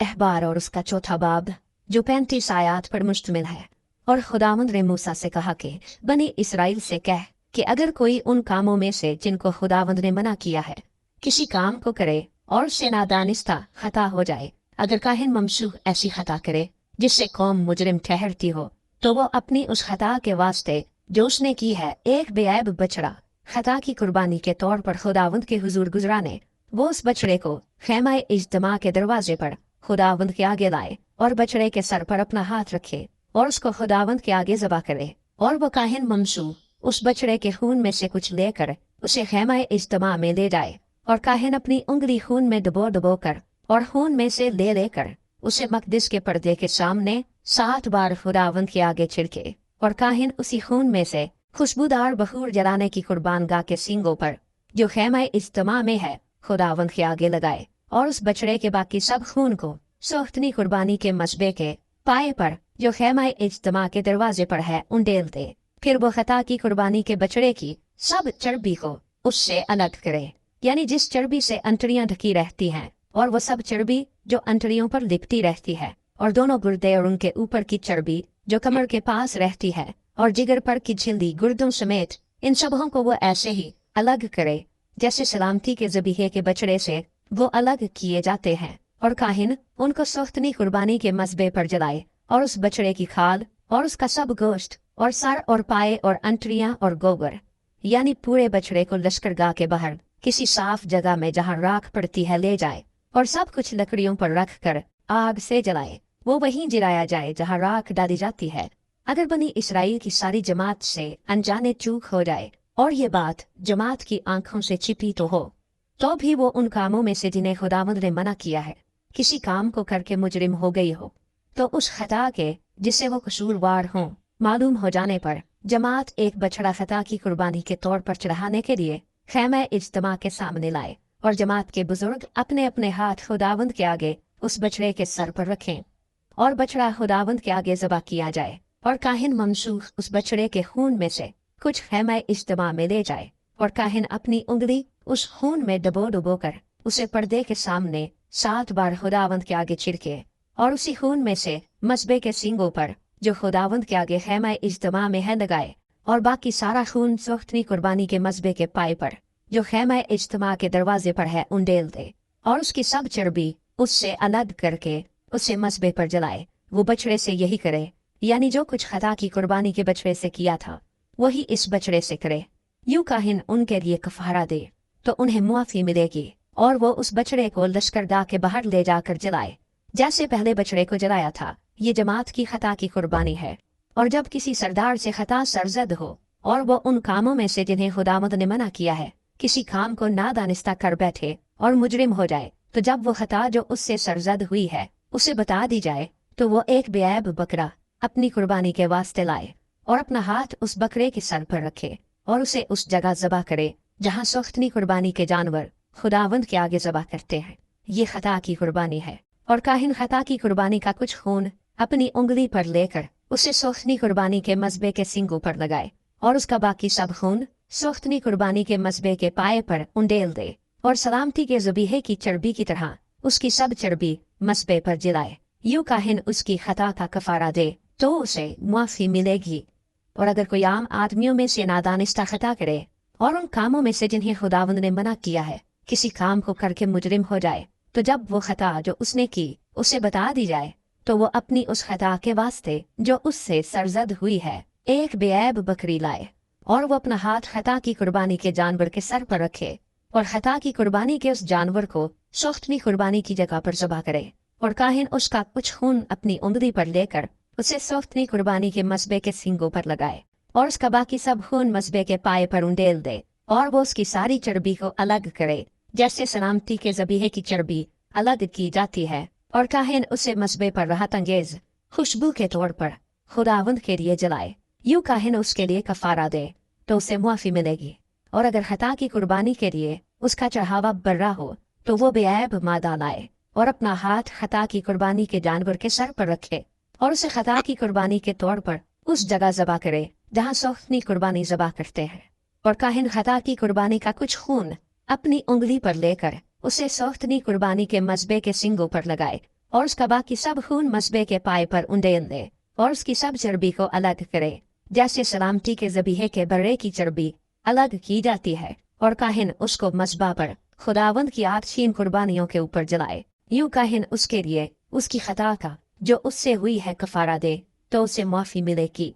अहबार और उसका चौथा बाब जो 35 आयात पर मुश्तमिल है। और खुदावंद ने मूसा से कहा कि बनी इसराइल से कह कि अगर कोई उन कामों में से जिनको खुदावंद ने मना किया है किसी काम को करे और उससे नादानिस्ता खता हो जाए, अगर काहिन ममसूह ऐसी खता करे जिससे कौम मुजरिम ठहरती हो, तो वो अपनी उस खता के वास्ते जो उसने की है एक बेऐब बछड़ा खता की कुर्बानी के तौर पर खुदावंद के हुजूर गुजराने, वो उस बछड़े को खैमा इज्तिमा के दरवाजे पर खुदावंद के आगे लाए और बछड़े के सर पर अपना हाथ रखे और उसको खुदावंद के आगे ज़बा करे। और वो काहिन ममसूह उस बछड़े के खून में से कुछ लेकर उसे खैमा इज्तिमा में ले जाए और काहिन अपनी उंगली खून में डबो डबो कर और खून में से ले लेकर उसे मकदिस के पर्दे के सामने 7 बार खुदावंद के आगे छिड़के। और काहिन उसी खून में से खुशबूदार बखूर जलाने की कुर्बान गाह के सींगों पर जो खैमा इज्तिमा में है खुदावंद के आगे लगाए और उस बछड़े के बाकी सब खून को सोख्तनी कुर्बानी के मसबे के पाए पर जो खैमा इज्तिमा के दरवाजे पर है उंडेल दे। फिर वो खता की कुर्बानी के बछड़े की सब चर्बी को उससे अलग करे, यानी जिस चर्बी से अंतड़ियां ढकी रहती हैं और वो सब चर्बी जो अंतड़ियों पर लिपटी रहती है, और दोनों गुर्दे और उनके ऊपर की चर्बी जो कमर के पास रहती है, और जिगर पर की झिल्ली गुर्दों समेत इन सबों को वो ऐसे ही अलग करे जैसे सलामती के ज़बीहे के बछड़े से वो अलग किए जाते हैं। और काहिन उनको सोख्तनी कुर्बानी के मसबे पर जलाए और उस बछड़े की खाल और उसका सब गोश्त और सर और पाए और अंतड़ियां और गोबर, यानी पूरे बछड़े को लश्करगाह के बाहर किसी साफ जगह में जहाँ राख पड़ती है ले जाए और सब कुछ लकड़ियों पर रख कर आग से जलाए। वो वहीं जलाया जाए जहाँ राख डाली जाती है। अगर बनी इसराइल की सारी जमात से अनजाने चूक हो जाए और ये बात जमात की आंखों से छिपी तो हो, तो भी वो उन कामों में से जिन्हें खुदावंद ने मना किया है किसी काम को करके मुजरिम हो गई हो, तो उस खता के जिससे वो कसूरवार हों मालूम हो जाने पर जमात एक बछड़ा खता की कुर्बानी के तौर पर चढ़ाने के लिए खैमा इज्तिमा के सामने लाए और जमात के बुजुर्ग अपने अपने हाथ खुदावंद के आगे उस बछड़े के सर पर रखें और बछड़ा खुदावंद के आगे ज़बा किया जाए। और काहिन ममसूह उस बछड़े के खून में से कुछ खैमा इज्तिमा में ले जाए और काहिन अपनी उंगली उस खून में डबो डबो कर उसे पर्दे के सामने 7 बार खुदावंद के आगे छिड़के और उसी खून में से मसबे के सींगों पर जो खुदावंद के आगे खैमा इज्तिमा में है लगाए, और बाकी सारा खून सोख्तनी कुर्बानी के मसबे के पाए पर जो खैमा इज्तिमा के दरवाजे पर है उंडेल दे और उसकी सब चर्बी उससे अलग करके उसे मसबे पर जलाए। वो बछड़े से यही करे, यानी जो कुछ खता की कुर्बानी के बछड़े से किया था वही इस बछड़े से करे। यूं काहिन उनके लिए कफारा दे तो उन्हें मुआफी मिलेगी और वो उस बछड़े को लश्करगाह के बाहर ले जाकर जलाए जैसे पहले बछड़े को जलाया था। ये जमात की खता की कुर्बानी है। और जब किसी सरदार से खता सरजद हो और वो उन कामों में से जिन्हें खुदावंद ने मना किया है किसी काम को नादानिस्ता कर बैठे और मुजरिम हो जाए, तो जब वो खता जो उससे सरजद हुई है उसे बता दी जाए, तो वो एक बेऐब बकरा अपनी कुर्बानी के वास्ते लाए और अपना हाथ उस बकरे के सर पर रखे और उसे उस जगह ज़बा करे जहाँ सोख्तनी कुर्बानी के जानवर खुदावंद के आगे ज़बा करते हैं। ये खता की कुर्बानी है। और काहिन खता की कुर्बानी का कुछ खून अपनी उंगली पर लेकर उसे सोख्तनी कुर्बानी के मसबे के सींगों पर लगाए और उसका बाकी सब खून सोख्तनी कुर्बानी के मसबे के पाए पर उंडेल दे और सलामती के ज़बीहे की चर्बी की तरह उसकी सब चर्बी मसबे पर जलाए। यूं काहिन उसकी खता का कफारा दे तो उसे मुआफी मिलेगी। और अगर कोई आम आदमियों में से नादानिस्ता खता करे और उन कामों में से जिन्हें खुदावंद ने मना किया है किसी काम को करके मुजरिम हो जाए, तो जब वो खता जो उसने की उसे बता दी जाए, तो वो अपनी उस खता के वास्ते जो उससे सरजद हुई है एक बेऐब बकरी लाए और वो अपना हाथ खता की कुर्बानी के जानवर के सर पर रखे और खता की कुर्बानी के उस जानवर को सोख्तनी कुर्बानी की जगह पर ज़बा करे। और काहिन उसका कुछ खून अपनी उंगली पर लेकर उसे सोख्तनी कुर्बानी के मसबे के सींगों पर लगाए और उसका बाकी सब खून मसबे के पाए पर उंडेल दे और वो उसकी सारी चर्बी को अलग करे जैसे सलामती के ज़बीहे की चर्बी अलग की जाती है। और काहिन उसे मसबे पर राहत अंगेज खुशबू के तौर पर खुदावंद के लिए जलाए। यूं काहिन उसके लिए कफारा दे तो उसे मुआफी मिलेगी। और अगर खता की कुर्बानी के लिए उसका चढ़ावा बर्रा हो तो वो बेऐब मादा लाए और अपना हाथ खता की कुर्बानी के जानवर के सर पर रखे और उसे खता की कुर्बानी के तौर पर उस जगह ज़बा करे जहाँ सोख्तनी कुर्बानी ज़बा करते हैं। और काहिन खता की कुर्बानी का कुछ खून अपनी उंगली पर लेकर उसे सोख्तनी कुर्बानी के मसबे के सींगों पर लगाए और उसका बाकी सब खून मसबे के पाए पर उंडेल दे और उसकी सब चर्बी को अलग करे, जैसे सलामती के ज़बीहे के बर्रे की चर्बी अलग की जाती है, और काहिन उसको मसबा पर खुदावंद की आतशीन कुर्बानियों के ऊपर जलाए। यूं काहिन उसके लिए उसकी खता का जो उससे हुई है कफारा दे, तो उसे माफ़ी मिलेगी।